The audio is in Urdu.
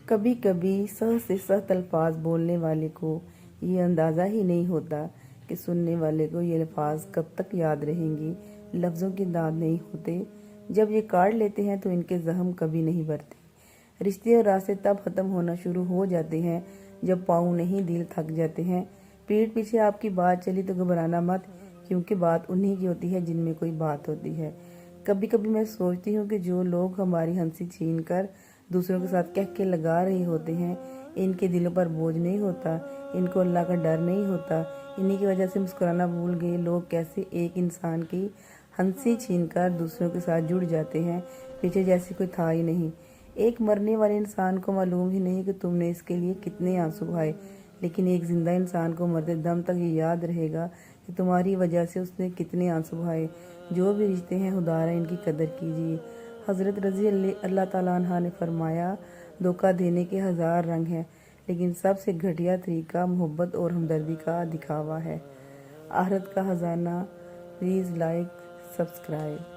کبھی کبھی سخت سے سخت الفاظ بولنے والے کو یہ اندازہ ہی نہیں ہوتا کہ سننے والے کو یہ الفاظ کب تک یاد رہیں گے۔ لفظوں کے دانت نہیں ہوتے، جب یہ کاٹ لیتے ہیں تو ان کے زخم کبھی نہیں بھرتے۔ رشتے اور راستے تب ختم ہونا شروع ہو جاتے ہیں جب پاؤں نہیں دل تھک جاتے ہیں۔ پیٹھ پیچھے آپ کی بات چلی تو گھبرانا مت، کیونکہ بات انہی کی ہوتی ہے جن میں کوئی بات ہوتی ہے۔ کبھی کبھی میں سوچتی ہوں کہ جو لوگ ہماری ہنسی چھین کر دوسروں کے ساتھ کہہ کے لگا رہے ہوتے ہیں، ان کے دلوں پر بوجھ نہیں ہوتا، ان کو اللہ کا ڈر نہیں ہوتا، انہی کی وجہ سے مسکرانا بھول گئے لوگ کیسے ایک انسان کی ہنسی چھین کر دوسروں کے ساتھ جڑ جاتے ہیں، پیچھے جیسے کوئی تھا ہی نہیں۔ ایک مرنے والے انسان کو معلوم ہی نہیں کہ تم نے اس کے لیے کتنے آنسو بہائے، لیکن ایک زندہ انسان کو مرتے دم تک یہ یاد رہے گا کہ تمہاری وجہ سے اس نے کتنے آنسو بہائے۔ جو بھی رشتے ہیں خدارا ان کی قدر کیجیے۔ حضرت رضی اللہ تعالیٰ عنہ نے فرمایا، دھوکہ دینے کے 1000 رنگ ہیں، لیکن سب سے گھٹیا طریقہ محبت اور ہمدردی کا دکھاوا ہے۔ آخرت کا خزانہ۔ Please like, subscribe.